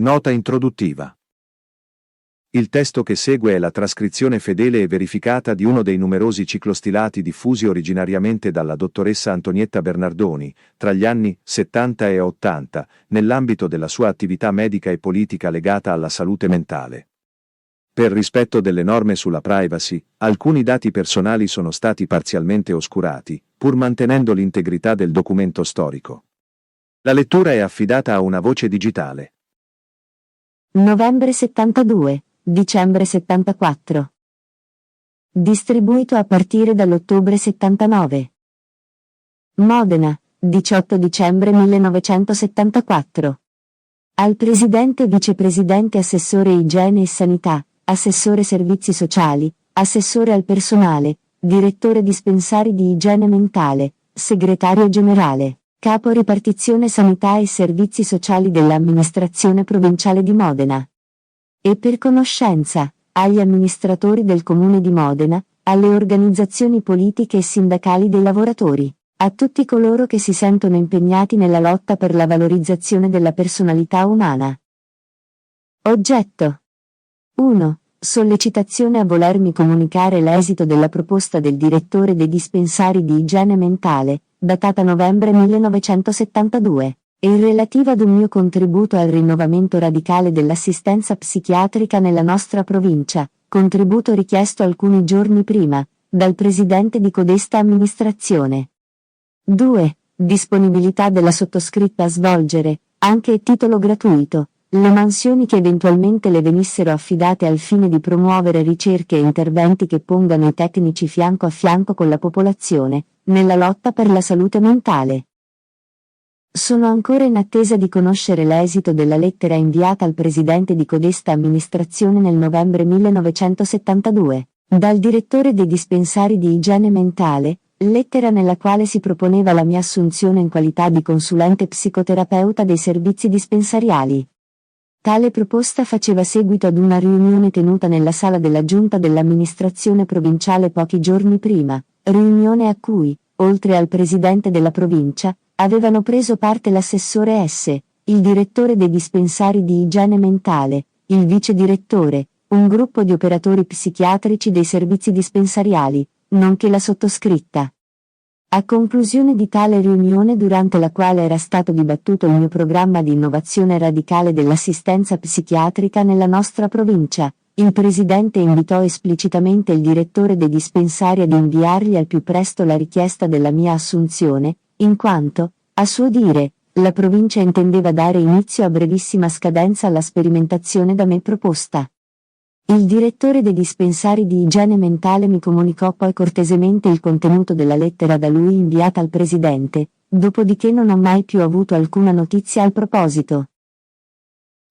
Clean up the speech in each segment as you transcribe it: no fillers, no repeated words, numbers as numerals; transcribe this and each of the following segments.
Nota introduttiva. Il testo che segue è la trascrizione fedele e verificata di uno dei numerosi ciclostilati diffusi originariamente dalla dottoressa Antonietta Bernardoni, tra gli anni 70 e 80, nell'ambito della sua attività medica e politica legata alla salute mentale. Per rispetto delle norme sulla privacy, alcuni dati personali sono stati parzialmente oscurati, pur mantenendo l'integrità del documento storico. La lettura è affidata a una voce digitale. Novembre 72. Dicembre 74. Distribuito a partire dall'ottobre 79. Modena, 18 dicembre 1974. Al Presidente, Vicepresidente, Assessore Igiene e Sanità, Assessore Servizi Sociali, Assessore al Personale, Direttore Dispensari di Igiene Mentale, Segretario Generale, Capo Ripartizione Sanità e Servizi Sociali dell'Amministrazione Provinciale di Modena. E per conoscenza, agli amministratori del Comune di Modena, alle organizzazioni politiche e sindacali dei lavoratori, a tutti coloro che si sentono impegnati nella lotta per la valorizzazione della personalità umana. Oggetto. 1. Sollecitazione a volermi comunicare l'esito della proposta del direttore dei dispensari di igiene mentale, datata novembre 1972. E relativa ad un mio contributo al rinnovamento radicale dell'assistenza psichiatrica nella nostra provincia, contributo richiesto alcuni giorni prima, dal presidente di codesta amministrazione. 2. Disponibilità della sottoscritta a svolgere, anche a titolo gratuito, le mansioni che eventualmente le venissero affidate al fine di promuovere ricerche e interventi che pongano i tecnici fianco a fianco con la popolazione, nella lotta per la salute mentale. Sono ancora in attesa di conoscere l'esito della lettera inviata al presidente di codesta amministrazione nel novembre 1972, dal direttore dei dispensari di igiene mentale, lettera nella quale si proponeva la mia assunzione in qualità di consulente psicoterapeuta dei servizi dispensariali. Tale proposta faceva seguito ad una riunione tenuta nella sala della giunta dell'amministrazione provinciale pochi giorni prima, riunione a cui, oltre al presidente della provincia, avevano preso parte l'assessore S., il direttore dei dispensari di igiene mentale, il vice direttore, un gruppo di operatori psichiatrici dei servizi dispensariali, nonché la sottoscritta. A conclusione di tale riunione, durante la quale era stato dibattuto il mio programma di innovazione radicale dell'assistenza psichiatrica nella nostra provincia, il presidente invitò esplicitamente il direttore dei dispensari ad inviargli al più presto la richiesta della mia assunzione, in quanto, a suo dire, la provincia intendeva dare inizio a brevissima scadenza alla sperimentazione da me proposta. Il direttore dei dispensari di igiene mentale mi comunicò poi cortesemente il contenuto della lettera da lui inviata al presidente, dopodiché non ho mai più avuto alcuna notizia al proposito.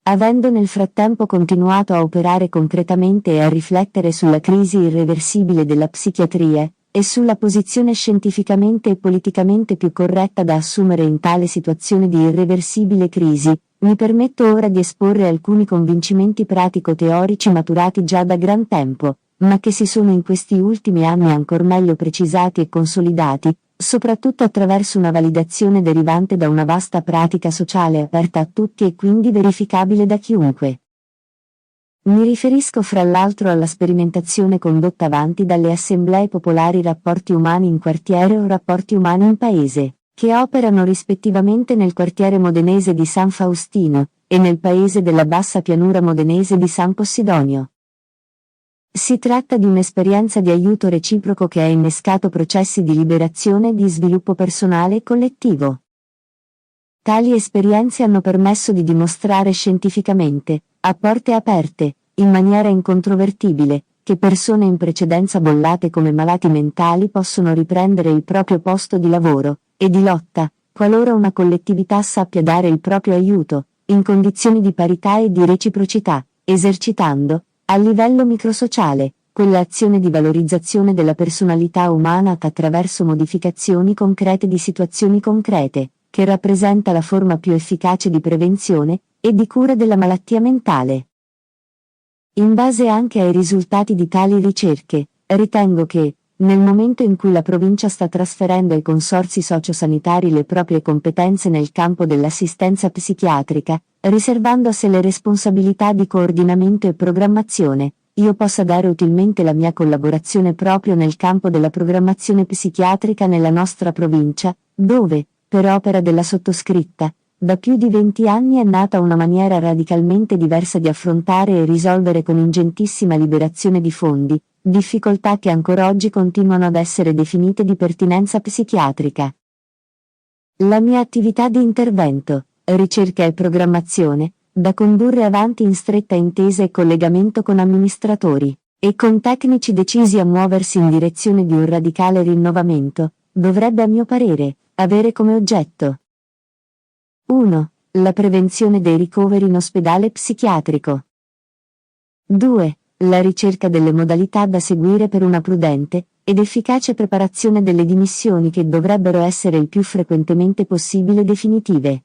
Avendo nel frattempo continuato a operare concretamente e a riflettere sulla crisi irreversibile della psichiatria, e sulla posizione scientificamente e politicamente più corretta da assumere in tale situazione di irreversibile crisi, mi permetto ora di esporre alcuni convincimenti pratico-teorici maturati già da gran tempo, ma che si sono in questi ultimi anni ancor meglio precisati e consolidati, soprattutto attraverso una validazione derivante da una vasta pratica sociale aperta a tutti e quindi verificabile da chiunque. Mi riferisco fra l'altro alla sperimentazione condotta avanti dalle assemblee popolari Rapporti Umani in Quartiere o Rapporti Umani in Paese, che operano rispettivamente nel quartiere modenese di San Faustino, e nel paese della bassa pianura modenese di San Possidonio. Si tratta di un'esperienza di aiuto reciproco che ha innescato processi di liberazione e di sviluppo personale e collettivo. Tali esperienze hanno permesso di dimostrare scientificamente, a porte aperte, in maniera incontrovertibile, che persone in precedenza bollate come malati mentali possono riprendere il proprio posto di lavoro e di lotta, qualora una collettività sappia dare il proprio aiuto, in condizioni di parità e di reciprocità, esercitando, a livello microsociale, quell'azione di valorizzazione della personalità umana attraverso modificazioni concrete di situazioni concrete, che rappresenta la forma più efficace di prevenzione e di cura della malattia mentale. In base anche ai risultati di tali ricerche, ritengo che, nel momento in cui la provincia sta trasferendo ai consorzi sociosanitari le proprie competenze nel campo dell'assistenza psichiatrica, riservando a sé le responsabilità di coordinamento e programmazione, io possa dare utilmente la mia collaborazione proprio nel campo della programmazione psichiatrica nella nostra provincia, dove, per opera della sottoscritta, da più di 20 anni è nata una maniera radicalmente diversa di affrontare e risolvere con ingentissima liberazione di fondi, difficoltà che ancora oggi continuano ad essere definite di pertinenza psichiatrica. La mia attività di intervento, ricerca e programmazione, da condurre avanti in stretta intesa e collegamento con amministratori, e con tecnici decisi a muoversi in direzione di un radicale rinnovamento, dovrebbe a mio parere, avere come oggetto 1. La prevenzione dei ricoveri in ospedale psichiatrico. 2. La ricerca delle modalità da seguire per una prudente ed efficace preparazione delle dimissioni che dovrebbero essere il più frequentemente possibile definitive.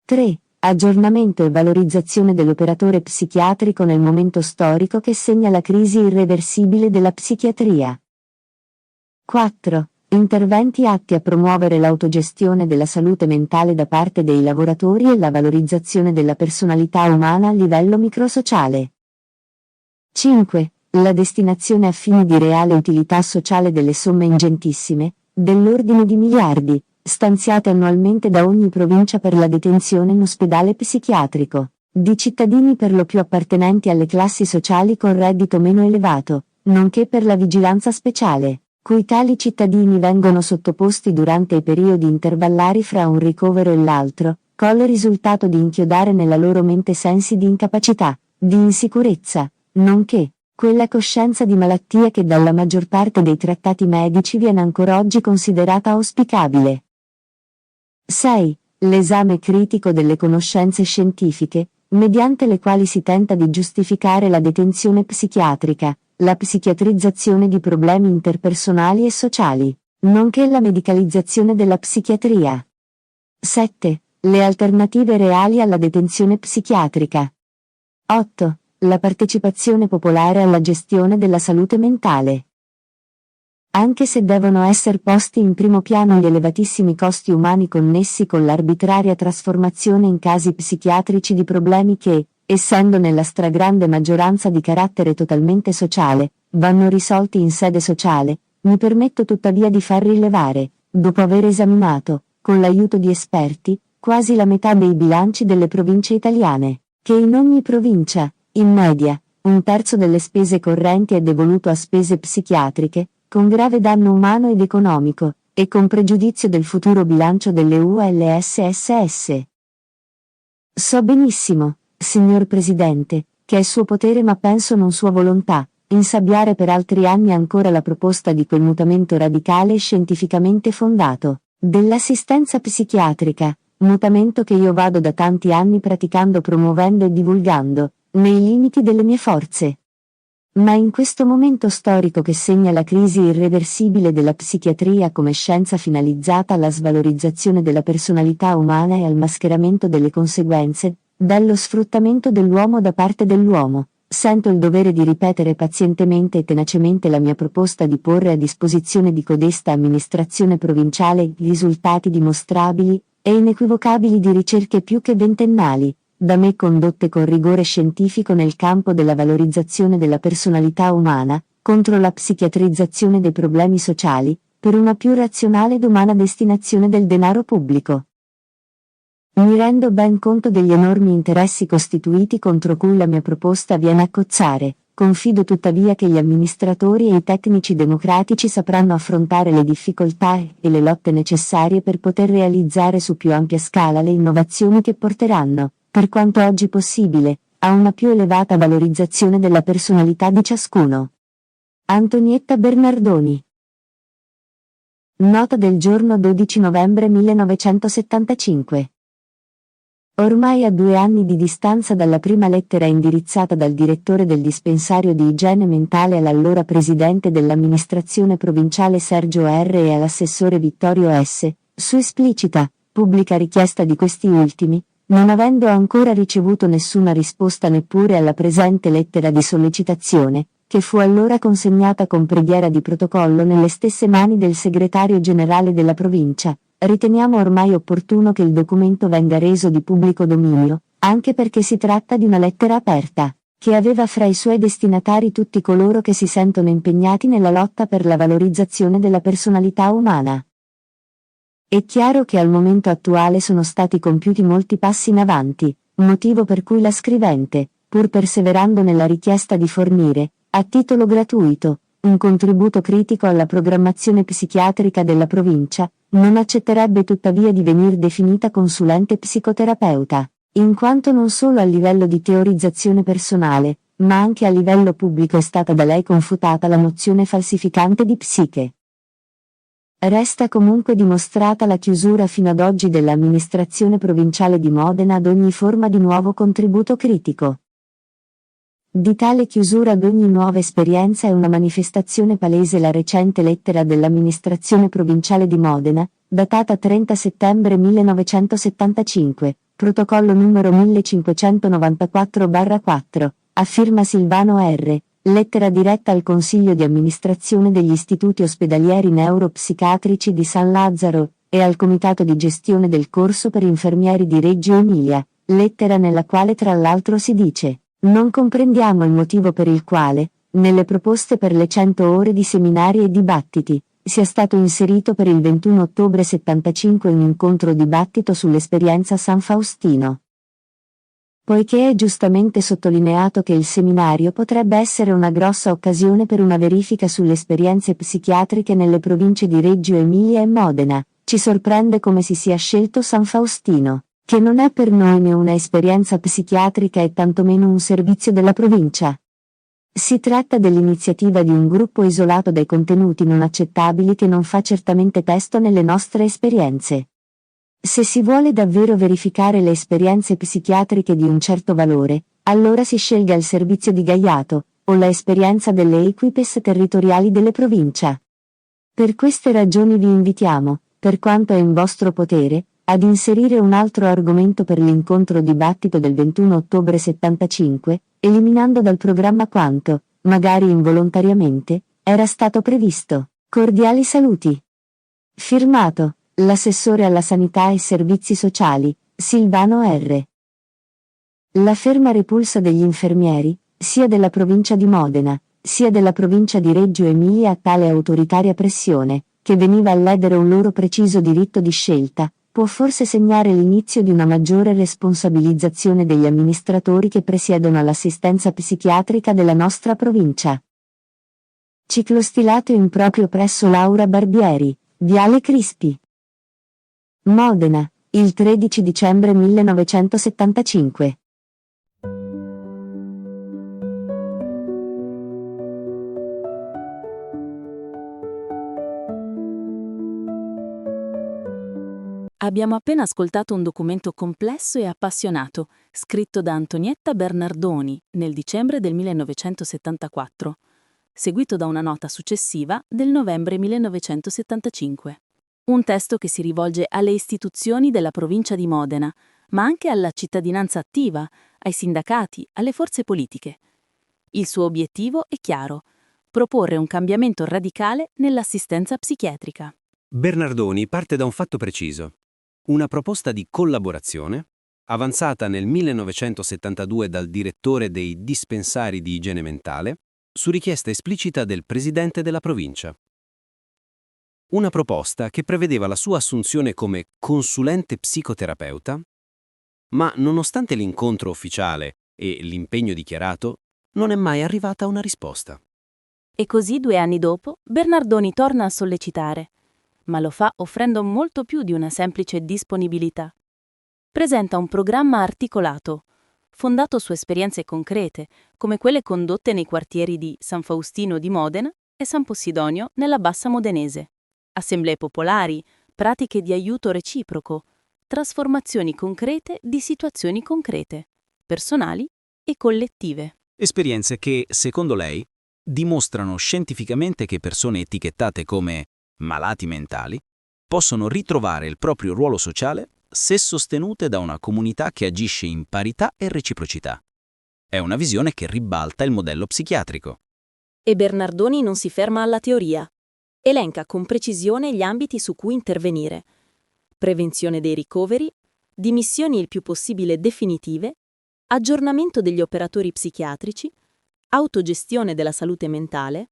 3. Aggiornamento e valorizzazione dell'operatore psichiatrico nel momento storico che segna la crisi irreversibile della psichiatria. 4. Interventi atti a promuovere l'autogestione della salute mentale da parte dei lavoratori e la valorizzazione della personalità umana a livello microsociale. 5. La destinazione a fini di reale utilità sociale delle somme ingentissime, dell'ordine di miliardi, stanziate annualmente da ogni provincia per la detenzione in ospedale psichiatrico, di cittadini per lo più appartenenti alle classi sociali con reddito meno elevato, nonché per la vigilanza speciale, cui tali cittadini vengono sottoposti durante i periodi intervallari fra un ricovero e l'altro, col risultato di inchiodare nella loro mente sensi di incapacità, di insicurezza, nonché quella coscienza di malattia che dalla maggior parte dei trattati medici viene ancora oggi considerata auspicabile. 6. L'esame critico delle conoscenze scientifiche, mediante le quali si tenta di giustificare la detenzione psichiatrica, la psichiatrizzazione di problemi interpersonali e sociali, nonché la medicalizzazione della psichiatria. 7. Le alternative reali alla detenzione psichiatrica. 8. La partecipazione popolare alla gestione della salute mentale. Anche se devono essere posti in primo piano gli elevatissimi costi umani connessi con l'arbitraria trasformazione in casi psichiatrici di problemi che, essendo nella stragrande maggioranza di carattere totalmente sociale, vanno risolti in sede sociale, mi permetto tuttavia di far rilevare, dopo aver esaminato, con l'aiuto di esperti, quasi la metà dei bilanci delle province italiane, che in ogni provincia, in media, un terzo delle spese correnti è devoluto a spese psichiatriche, con grave danno umano ed economico, e con pregiudizio del futuro bilancio delle ULSSS. So benissimo, signor Presidente, che è suo potere ma penso non sua volontà, insabbiare per altri anni ancora la proposta di quel mutamento radicale e scientificamente fondato, dell'assistenza psichiatrica, mutamento che io vado da tanti anni praticando, promuovendo e divulgando, nei limiti delle mie forze. Ma in questo momento storico che segna la crisi irreversibile della psichiatria come scienza finalizzata alla svalorizzazione della personalità umana e al mascheramento delle conseguenze, dello sfruttamento dell'uomo da parte dell'uomo, sento il dovere di ripetere pazientemente e tenacemente la mia proposta di porre a disposizione di codesta amministrazione provinciale i risultati dimostrabili e inequivocabili di ricerche più che ventennali, da me condotte con rigore scientifico nel campo della valorizzazione della personalità umana, contro la psichiatrizzazione dei problemi sociali, per una più razionale ed umana destinazione del denaro pubblico. Mi rendo ben conto degli enormi interessi costituiti contro cui la mia proposta viene a cozzare, confido tuttavia che gli amministratori e i tecnici democratici sapranno affrontare le difficoltà e le lotte necessarie per poter realizzare su più ampia scala le innovazioni che porteranno, per quanto oggi possibile, a una più elevata valorizzazione della personalità di ciascuno. Antonietta Bernardoni. Nota del giorno 12 novembre 1975. Ormai a 2 anni di distanza dalla prima lettera indirizzata dal direttore del dispensario di igiene mentale all'allora presidente dell'amministrazione provinciale Sergio R. e all'assessore Vittorio S., su esplicita, pubblica richiesta di questi ultimi, non avendo ancora ricevuto nessuna risposta neppure alla presente lettera di sollecitazione, che fu allora consegnata con preghiera di protocollo nelle stesse mani del segretario generale della provincia. Riteniamo ormai opportuno che il documento venga reso di pubblico dominio, anche perché si tratta di una lettera aperta, che aveva fra i suoi destinatari tutti coloro che si sentono impegnati nella lotta per la valorizzazione della personalità umana. È chiaro che al momento attuale sono stati compiuti molti passi in avanti, motivo per cui la scrivente, pur perseverando nella richiesta di fornire, a titolo gratuito, un contributo critico alla programmazione psichiatrica della provincia, non accetterebbe tuttavia di venir definita consulente psicoterapeuta, in quanto non solo a livello di teorizzazione personale, ma anche a livello pubblico è stata da lei confutata la nozione falsificante di psiche. Resta comunque dimostrata la chiusura fino ad oggi dell'amministrazione provinciale di Modena ad ogni forma di nuovo contributo critico. Di tale chiusura ad ogni nuova esperienza è una manifestazione palese la recente lettera dell'amministrazione provinciale di Modena, datata 30 settembre 1975, protocollo numero 1594/4, a firma Silvano R., lettera diretta al Consiglio di amministrazione degli istituti ospedalieri neuropsichiatrici di San Lazzaro, e al Comitato di gestione del corso per infermieri di Reggio Emilia, lettera nella quale tra l'altro si dice: non comprendiamo il motivo per il quale, nelle proposte per le 100 ore di seminari e dibattiti, sia stato inserito per il 21 ottobre 75 un incontro dibattito sull'esperienza San Faustino. Poiché è giustamente sottolineato che il seminario potrebbe essere una grossa occasione per una verifica sulle esperienze psichiatriche nelle province di Reggio Emilia e Modena, ci sorprende come si sia scelto San Faustino, che non è per noi né una esperienza psichiatrica e tantomeno un servizio della provincia. Si tratta dell'iniziativa di un gruppo isolato dai contenuti non accettabili che non fa certamente testo nelle nostre esperienze. Se si vuole davvero verificare le esperienze psichiatriche di un certo valore, allora si scelga il servizio di Gaiato, o la esperienza delle equipes territoriali delle provincia. Per queste ragioni vi invitiamo, per quanto è in vostro potere, ad inserire un altro argomento per l'incontro dibattito del 21 ottobre 75, eliminando dal programma quanto, magari involontariamente, era stato previsto. Cordiali saluti. Firmato l'assessore alla sanità e servizi sociali, Silvano R. La ferma repulsa degli infermieri, sia della provincia di Modena, sia della provincia di Reggio Emilia a tale autoritaria pressione, che veniva a ledere un loro preciso diritto di scelta, può forse segnare l'inizio di una maggiore responsabilizzazione degli amministratori che presiedono all'assistenza psichiatrica della nostra provincia. Ciclostilato improprio presso Laura Barbieri, Viale Crispi. Modena, il 13 dicembre 1975. Abbiamo appena ascoltato un documento complesso e appassionato, scritto da Antonietta Bernardoni nel dicembre del 1974, seguito da una nota successiva del novembre 1975. Un testo che si rivolge alle istituzioni della provincia di Modena, ma anche alla cittadinanza attiva, ai sindacati, alle forze politiche. Il suo obiettivo è chiaro: proporre un cambiamento radicale nell'assistenza psichiatrica. Bernardoni parte da un fatto preciso: una proposta di collaborazione, avanzata nel 1972 dal direttore dei dispensari di igiene mentale, su richiesta esplicita del presidente della provincia. Una proposta che prevedeva la sua assunzione come consulente psicoterapeuta, ma nonostante l'incontro ufficiale e l'impegno dichiarato, non è mai arrivata una risposta. E così 2 anni dopo, Bernardoni torna a sollecitare, ma lo fa offrendo molto più di una semplice disponibilità. Presenta un programma articolato, fondato su esperienze concrete, come quelle condotte nei quartieri di San Faustino di Modena e San Possidonio nella Bassa Modenese. Assemblee popolari, pratiche di aiuto reciproco, trasformazioni concrete di situazioni concrete, personali e collettive. Esperienze che, secondo lei, dimostrano scientificamente che persone etichettate come malati mentali possono ritrovare il proprio ruolo sociale se sostenute da una comunità che agisce in parità e reciprocità. È una visione che ribalta il modello psichiatrico. E Bernardoni non si ferma alla teoria. Elenca con precisione gli ambiti su cui intervenire: prevenzione dei ricoveri, dimissioni il più possibile definitive, aggiornamento degli operatori psichiatrici, autogestione della salute mentale,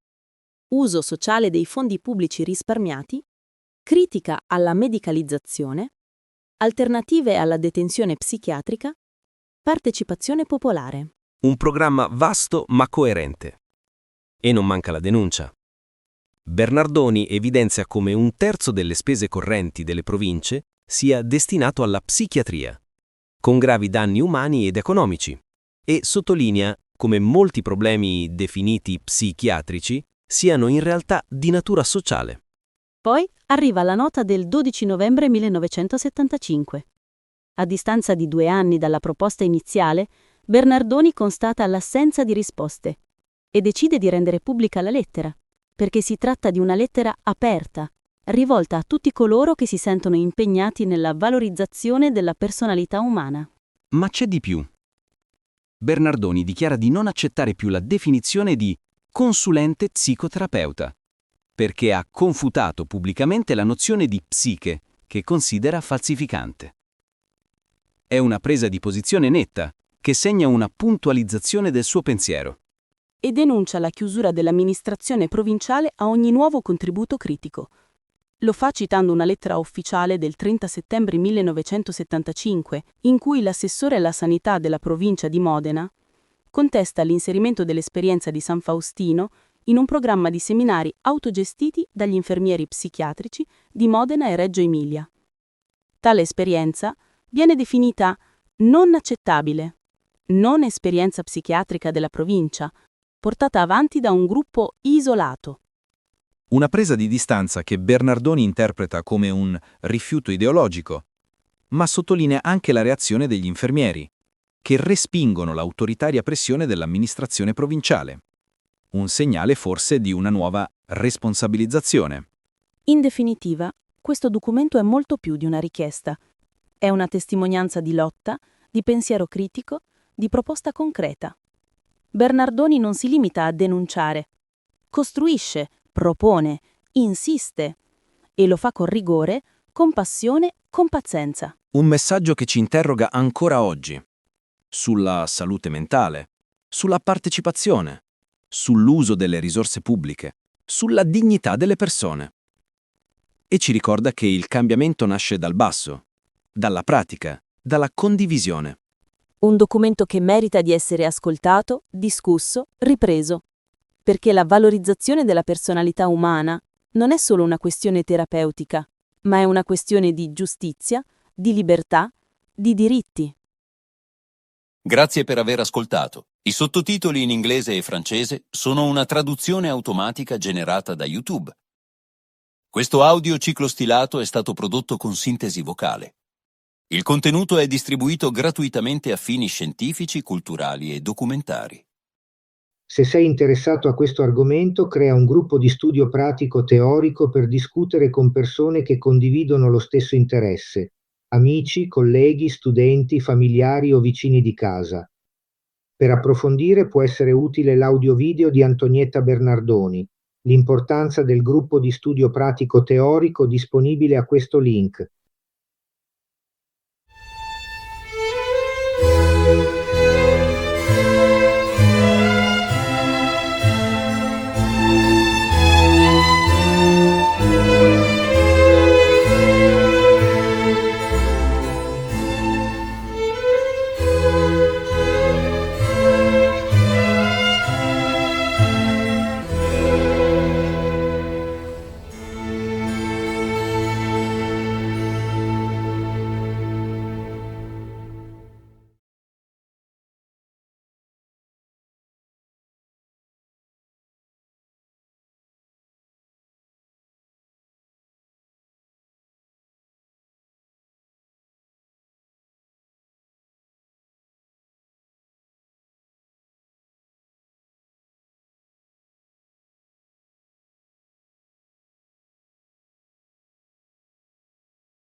uso sociale dei fondi pubblici risparmiati, critica alla medicalizzazione, alternative alla detenzione psichiatrica, partecipazione popolare. Un programma vasto ma coerente. E non manca la denuncia. Bernardoni evidenzia come un terzo delle spese correnti delle province sia destinato alla psichiatria, con gravi danni umani ed economici, e sottolinea come molti problemi definiti psichiatrici siano in realtà di natura sociale. Poi arriva la nota del 12 novembre 1975. A distanza di 2 anni dalla proposta iniziale, Bernardoni constata l'assenza di risposte e decide di rendere pubblica la lettera, perché si tratta di una lettera aperta, rivolta a tutti coloro che si sentono impegnati nella valorizzazione della personalità umana. Ma c'è di più. Bernardoni dichiara di non accettare più la definizione di consulente psicoterapeuta, perché ha confutato pubblicamente la nozione di psiche, che considera falsificante. È una presa di posizione netta, che segna una puntualizzazione del suo pensiero. E denuncia la chiusura dell'amministrazione provinciale a ogni nuovo contributo critico. Lo fa citando una lettera ufficiale del 30 settembre 1975, in cui l'assessore alla sanità della provincia di Modena contesta l'inserimento dell'esperienza di San Faustino in un programma di seminari autogestiti dagli infermieri psichiatrici di Modena e Reggio Emilia. Tale esperienza viene definita non accettabile, non esperienza psichiatrica della provincia, portata avanti da un gruppo isolato. Una presa di distanza che Bernardoni interpreta come un rifiuto ideologico, ma sottolinea anche la reazione degli infermieri, che respingono l'autoritaria pressione dell'amministrazione provinciale. Un segnale forse di una nuova responsabilizzazione. In definitiva, questo documento è molto più di una richiesta. È una testimonianza di lotta, di pensiero critico, di proposta concreta. Bernardoni non si limita a denunciare, costruisce, propone, insiste e lo fa con rigore, con passione, con pazienza. Un messaggio che ci interroga ancora oggi. Sulla salute mentale, sulla partecipazione, sull'uso delle risorse pubbliche, sulla dignità delle persone. E ci ricorda che il cambiamento nasce dal basso, dalla pratica, dalla condivisione. Un documento che merita di essere ascoltato, discusso, ripreso, perché la valorizzazione della personalità umana non è solo una questione terapeutica, ma è una questione di giustizia, di libertà, di diritti. Grazie per aver ascoltato. I sottotitoli in inglese e francese sono una traduzione automatica generata da YouTube. Questo audio ciclostilato è stato prodotto con sintesi vocale. Il contenuto è distribuito gratuitamente a fini scientifici, culturali e documentari. Se sei interessato a questo argomento, crea un gruppo di studio pratico teorico per discutere con persone che condividono lo stesso interesse. Amici, colleghi, studenti, familiari o vicini di casa. Per approfondire può essere utile l'audio-video di Antonietta Bernardoni, l'importanza del gruppo di studio pratico teorico disponibile a questo link.